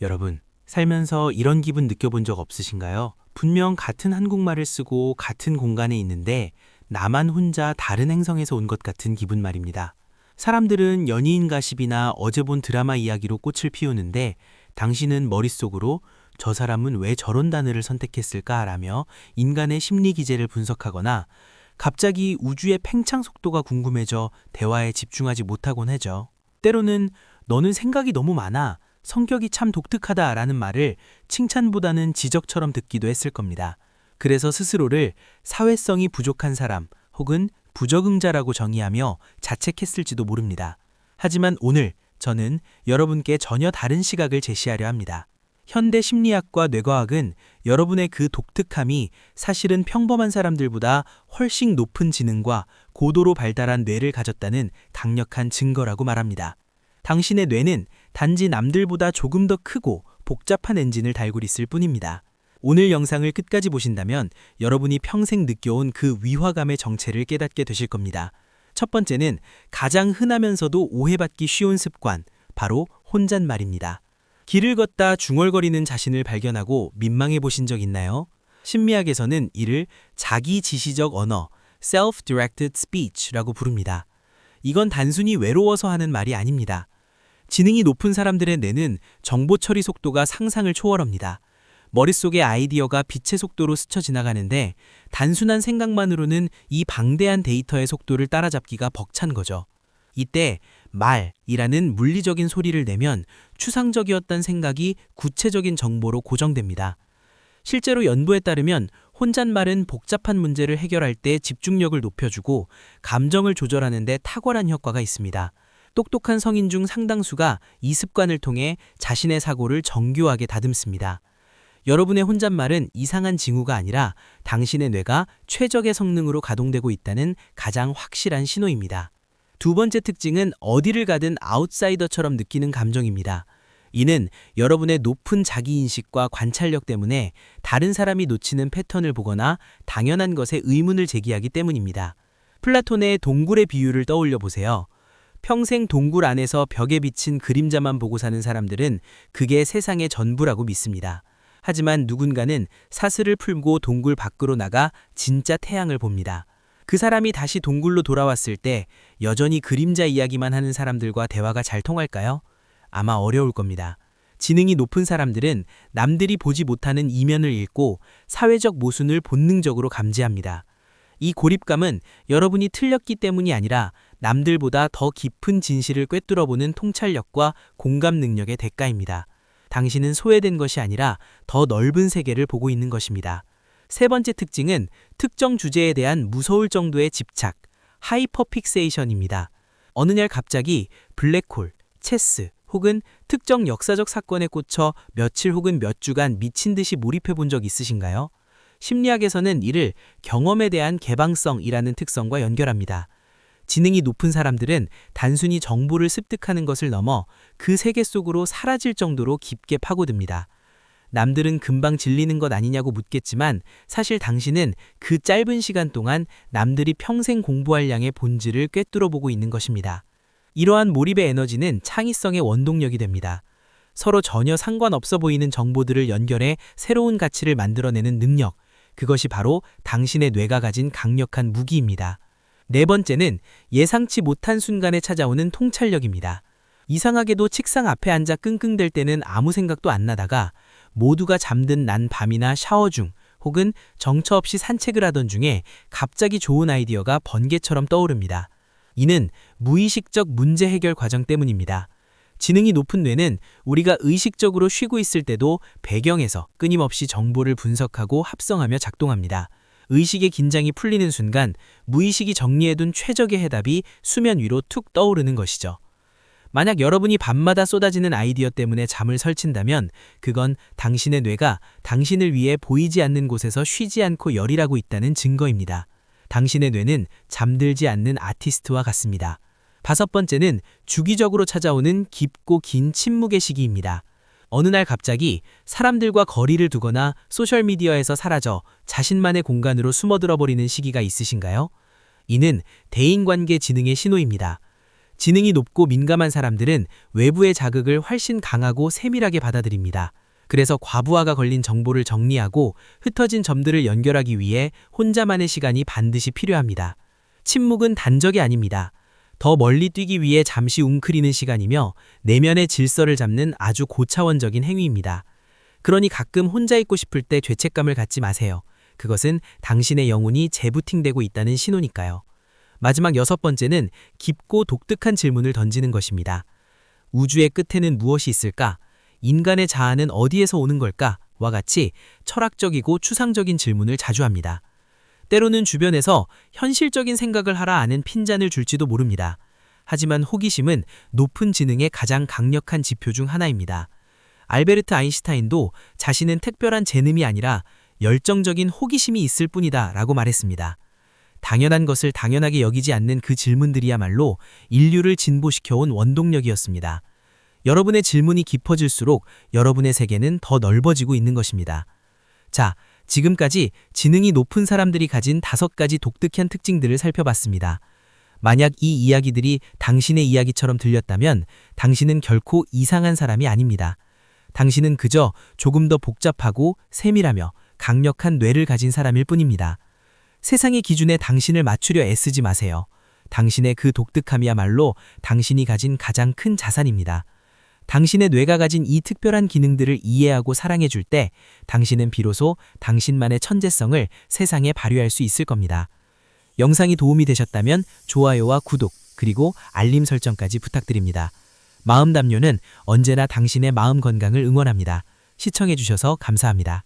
여러분, 살면서 이런 기분 느껴본 적 없으신가요? 분명 같은 한국말을 쓰고 같은 공간에 있는데 나만 혼자 다른 행성에서 온 것 같은 기분 말입니다. 사람들은 연예인 가십이나 어제 본 드라마 이야기로 꽃을 피우는데 당신은 머릿속으로 저 사람은 왜 저런 단어를 선택했을까 라며 인간의 심리 기제를 분석하거나 갑자기 우주의 팽창 속도가 궁금해져 대화에 집중하지 못하곤 하죠. 때로는 너는 생각이 너무 많아, 성격이 참 독특하다라는 말을 칭찬보다는 지적처럼 듣기도 했을 겁니다. 그래서 스스로를 사회성이 부족한 사람 혹은 부적응자라고 정의하며 자책했을지도 모릅니다. 하지만 오늘 저는 여러분께 전혀 다른 시각을 제시하려 합니다. 현대 심리학과 뇌과학은 여러분의 그 독특함이 사실은 평범한 사람들보다 훨씬 높은 지능과 고도로 발달한 뇌를 가졌다는 강력한 증거라고 말합니다. 당신의 뇌는 단지 남들보다 조금 더 크고 복잡한 엔진을 달고 있을 뿐입니다. 오늘 영상을 끝까지 보신다면 여러분이 평생 느껴온 그 위화감의 정체를 깨닫게 되실 겁니다. 첫 번째는 가장 흔하면서도 오해받기 쉬운 습관, 바로 혼잣말입니다. 길을 걷다 중얼거리는 자신을 발견하고 민망해 보신 적 있나요? 심리학에서는 이를 자기 지시적 언어, self-directed speech라고 부릅니다. 이건 단순히 외로워서 하는 말이 아닙니다. 지능이 높은 사람들의 뇌는 정보 처리 속도가 상상을 초월합니다. 머릿속의 아이디어가 빛의 속도로 스쳐 지나가는데 단순한 생각만으로는 이 방대한 데이터의 속도를 따라잡기가 벅찬 거죠. 이때 말이라는 물리적인 소리를 내면 추상적이었던 생각이 구체적인 정보로 고정됩니다. 실제로 연구에 따르면 혼잣말은 복잡한 문제를 해결할 때 집중력을 높여주고 감정을 조절하는 데 탁월한 효과가 있습니다. 똑똑한 성인 중 상당수가 이 습관을 통해 자신의 사고를 정교하게 다듬습니다. 여러분의 혼잣말은 이상한 징후가 아니라 당신의 뇌가 최적의 성능으로 가동되고 있다는 가장 확실한 신호입니다. 두 번째 특징은 어디를 가든 아웃사이더처럼 느끼는 감정입니다. 이는 여러분의 높은 자기인식과 관찰력 때문에 다른 사람이 놓치는 패턴을 보거나 당연한 것에 의문을 제기하기 때문입니다. 플라톤의 동굴의 비유를 떠올려 보세요. 평생 동굴 안에서 벽에 비친 그림자만 보고 사는 사람들은 그게 세상의 전부라고 믿습니다. 하지만 누군가는 사슬을 풀고 동굴 밖으로 나가 진짜 태양을 봅니다. 그 사람이 다시 동굴로 돌아왔을 때 여전히 그림자 이야기만 하는 사람들과 대화가 잘 통할까요? 아마 어려울 겁니다. 지능이 높은 사람들은 남들이 보지 못하는 이면을 읽고 사회적 모순을 본능적으로 감지합니다. 이 고립감은 여러분이 틀렸기 때문이 아니라 남들보다 더 깊은 진실을 꿰뚫어보는 통찰력과 공감 능력의 대가입니다. 당신은 소외된 것이 아니라 더 넓은 세계를 보고 있는 것입니다. 세 번째 특징은 특정 주제에 대한 무서울 정도의 집착, 하이퍼픽세이션입니다. 어느 날 갑자기 블랙홀, 체스 혹은 특정 역사적 사건에 꽂혀 며칠 혹은 몇 주간 미친 듯이 몰입해 본 적 있으신가요? 심리학에서는 이를 경험에 대한 개방성이라는 특성과 연결합니다. 지능이 높은 사람들은 단순히 정보를 습득하는 것을 넘어 그 세계 속으로 사라질 정도로 깊게 파고듭니다. 남들은 금방 질리는 것 아니냐고 묻겠지만 사실 당신은 그 짧은 시간 동안 남들이 평생 공부할 양의 본질을 꿰뚫어보고 있는 것입니다. 이러한 몰입의 에너지는 창의성의 원동력이 됩니다. 서로 전혀 상관없어 보이는 정보들을 연결해 새로운 가치를 만들어내는 능력, 그것이 바로 당신의 뇌가 가진 강력한 무기입니다. 네 번째는 예상치 못한 순간에 찾아오는 통찰력입니다. 이상하게도 책상 앞에 앉아 끙끙댈 때는 아무 생각도 안 나다가 모두가 잠든 난 밤이나 샤워 중 혹은 정처 없이 산책을 하던 중에 갑자기 좋은 아이디어가 번개처럼 떠오릅니다. 이는 무의식적 문제 해결 과정 때문입니다. 지능이 높은 뇌는 우리가 의식적으로 쉬고 있을 때도 배경에서 끊임없이 정보를 분석하고 합성하며 작동합니다. 의식의 긴장이 풀리는 순간 무의식이 정리해둔 최적의 해답이 수면 위로 툭 떠오르는 것이죠. 만약 여러분이 밤마다 쏟아지는 아이디어 때문에 잠을 설친다면 그건 당신의 뇌가 당신을 위해 보이지 않는 곳에서 쉬지 않고 열일하고 있다는 증거입니다. 당신의 뇌는 잠들지 않는 아티스트와 같습니다. 다섯 번째는 주기적으로 찾아오는 깊고 긴 침묵의 시기입니다. 어느 날 갑자기 사람들과 거리를 두거나 소셜미디어에서 사라져 자신만의 공간으로 숨어들어 버리는 시기가 있으신가요? 이는 대인관계 지능의 신호입니다. 지능이 높고 민감한 사람들은 외부의 자극을 훨씬 강하고 세밀하게 받아들입니다. 그래서 과부하가 걸린 정보를 정리하고 흩어진 점들을 연결하기 위해 혼자만의 시간이 반드시 필요합니다. 침묵은 단적이 아닙니다. 더 멀리 뛰기 위해 잠시 웅크리는 시간이며 내면의 질서를 잡는 아주 고차원적인 행위입니다. 그러니 가끔 혼자 있고 싶을 때 죄책감을 갖지 마세요. 그것은 당신의 영혼이 재부팅되고 있다는 신호니까요. 마지막 6번째는 깊고 독특한 질문을 던지는 것입니다. 우주의 끝에는 무엇이 있을까? 인간의 자아는 어디에서 오는 걸까? 와 같이 철학적이고 추상적인 질문을 자주 합니다. 때로는 주변에서 현실적인 생각을 하라 아는 핀잔을 줄지도 모릅니다. 하지만 호기심은 높은 지능의 가장 강력한 지표 중 하나입니다. 알베르트 아인슈타인도 자신은 특별한 재능이 아니라 열정적인 호기심이 있을 뿐이다 라고 말했습니다. 당연한 것을 당연하게 여기지 않는 그 질문들이야말로 인류를 진보시켜온 원동력이었습니다. 여러분의 질문이 깊어질수록 여러분의 세계는 더 넓어지고 있는 것입니다. 자, 지금까지 지능이 높은 사람들이 가진 5가지 독특한 특징들을 살펴봤습니다. 만약 이 이야기들이 당신의 이야기처럼 들렸다면 당신은 결코 이상한 사람이 아닙니다. 당신은 그저 조금 더 복잡하고 세밀하며 강력한 뇌를 가진 사람일 뿐입니다. 세상의 기준에 당신을 맞추려 애쓰지 마세요. 당신의 그 독특함이야말로 당신이 가진 가장 큰 자산입니다. 당신의 뇌가 가진 이 특별한 기능들을 이해하고 사랑해 줄 때 당신은 비로소 당신만의 천재성을 세상에 발휘할 수 있을 겁니다. 영상이 도움이 되셨다면 좋아요와 구독, 그리고 알림 설정까지 부탁드립니다. 마음 담요는 언제나 당신의 마음 건강을 응원합니다. 시청해 주셔서 감사합니다.